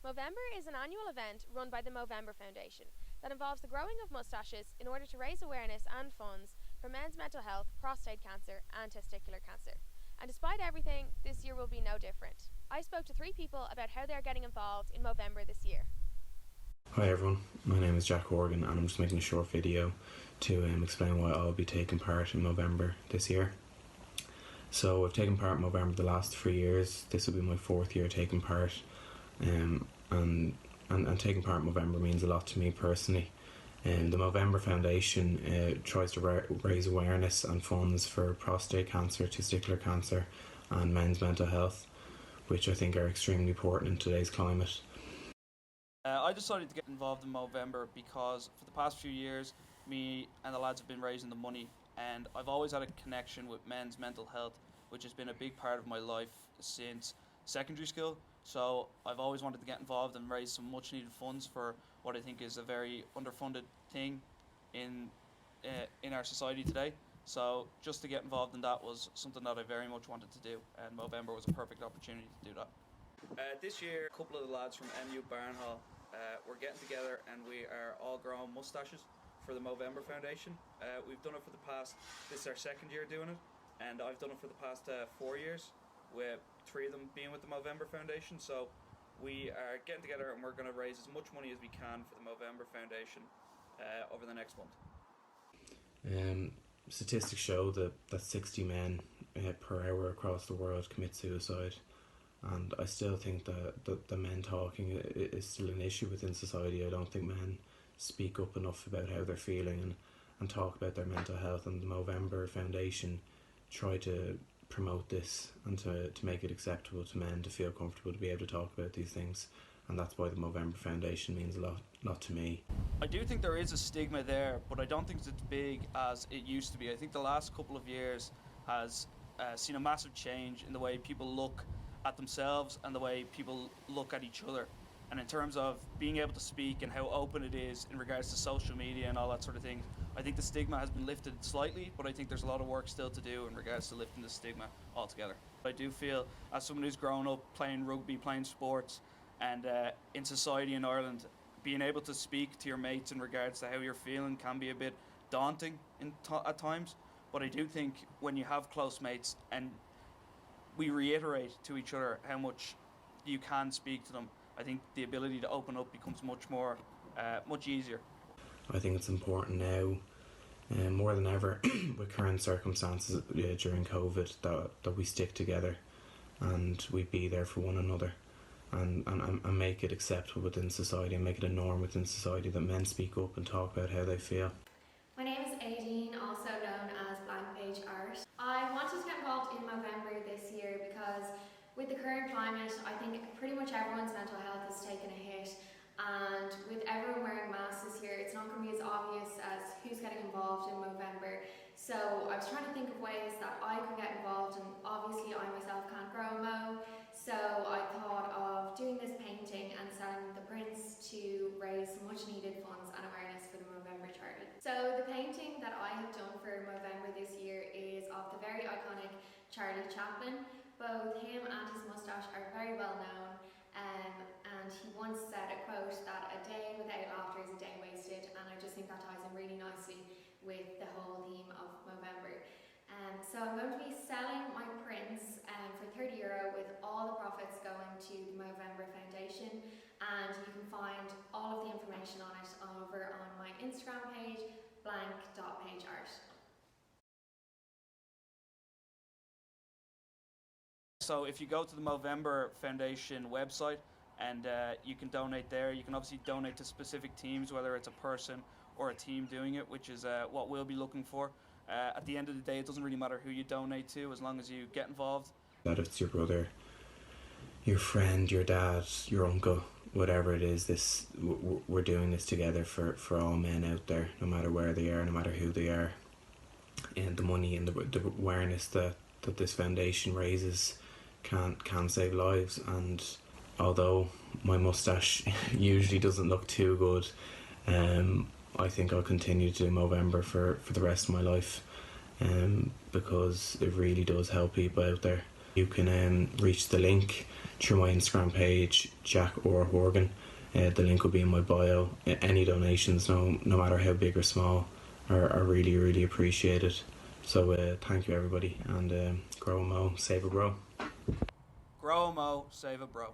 Movember is an annual event run by the Movember Foundation that involves the growing of moustaches in order to raise awareness and funds for men's mental health, prostate cancer and testicular cancer. And despite everything, this year will be no different. I spoke to 3 people about how they are getting involved in Movember this year. Hi everyone, my name is Jack Horgan and I'm just making a short video to explain why I'll be taking part in Movember this year. So I've taken part in Movember the last 3 years. This will be my 4th year taking part, and taking part in Movember means a lot to me personally. The Movember Foundation tries to raise awareness and funds for prostate cancer, testicular cancer and men's mental health, which I think are extremely important in today's climate. I decided to get involved in Movember because for the past few years me and the lads have been raising the money, and I've always had a connection with men's mental health, which has been a big part of my life since secondary school. So I've always wanted to get involved and raise some much needed funds for what I think is a very underfunded thing in our society today. So just to get involved in that was something that I very much wanted to do, and Movember was a perfect opportunity to do that. This year, a couple of the lads from MU Barnhall we're getting together and we are all growing moustaches for the Movember Foundation. We've done it for the past, this is our 2nd year doing it, and I've done it for the past 4 years, with 3 of them being with the Movember Foundation. So we are getting together and we're going to raise as much money as we can for the Movember Foundation over the next month. Statistics show that 60 men per hour across the world commit suicide. And I still think that the men talking is still an issue within society. I don't think men speak up enough about how they're feeling and talk about their mental health, and the Movember Foundation try to promote this and to make it acceptable to men to feel comfortable to be able to talk about these things, and that's why the Movember Foundation means a lot to me. I do think there is a stigma there, but I don't think it's as big as it used to be. I think the last couple of years has seen a massive change in the way people look at themselves and the way people look at each other. And in terms of being able to speak and how open it is in regards to social media and all that sort of thing, I think the stigma has been lifted slightly, but I think there's a lot of work still to do in regards to lifting the stigma altogether. I do feel, as someone who's grown up playing rugby, playing sports, and in society in Ireland, being able to speak to your mates in regards to how you're feeling can be a bit daunting at times. But I do think when you have close mates and we reiterate to each other how much you can speak to them, I think the ability to open up becomes much easier. I think it's important now, more than ever, with current circumstances during COVID, that we stick together and we be there for one another and make it acceptable within society and make it a norm within society that men speak up and talk about how they feel. My name is Aideen, also known as Blank Page Art. I wanted to get involved in Movember this year because with the current climate, I think pretty much everyone's mental health has taken a hit, and with everyone wearing masks this year, it's not going to be as obvious as who's getting involved in Movember. So I was trying to think of ways that I could get involved, and obviously I myself can't grow a mo, so I thought of doing this painting and selling the prints to raise much needed funds and awareness for the Movember charity. So the painting that I have done for Movember this year is of the very iconic Charlie Chaplin. Both him and his moustache are very well known, and he once said a quote that a day without laughter is a day wasted, and I just think that ties in really nicely with the whole theme of Movember. So I'm going to be selling my prints for €30 with all the profits going to the Movember Foundation, and you can find all of the information on it over on my Instagram page, blank.pageart. So if you go to the Movember Foundation website and you can donate there, you can obviously donate to specific teams, whether it's a person or a team doing it, which is what we'll be looking for. At the end of the day, it doesn't really matter who you donate to as long as you get involved. That if it's your brother, your friend, your dad, your uncle, whatever it is, we're doing this together for all men out there, no matter where they are, no matter who they are. And the money and the awareness that this foundation raises can save lives. And although my moustache usually doesn't look too good, I think I'll continue to do Movember for the rest of my life, because it really does help people out there. You can reach the link through my Instagram page, Jack O Horgan. The link will be in my bio. Any donations, no matter how big or small, are really, really appreciated. So thank you everybody, and grow a mo, save a grow. Grow a mo, save a bro.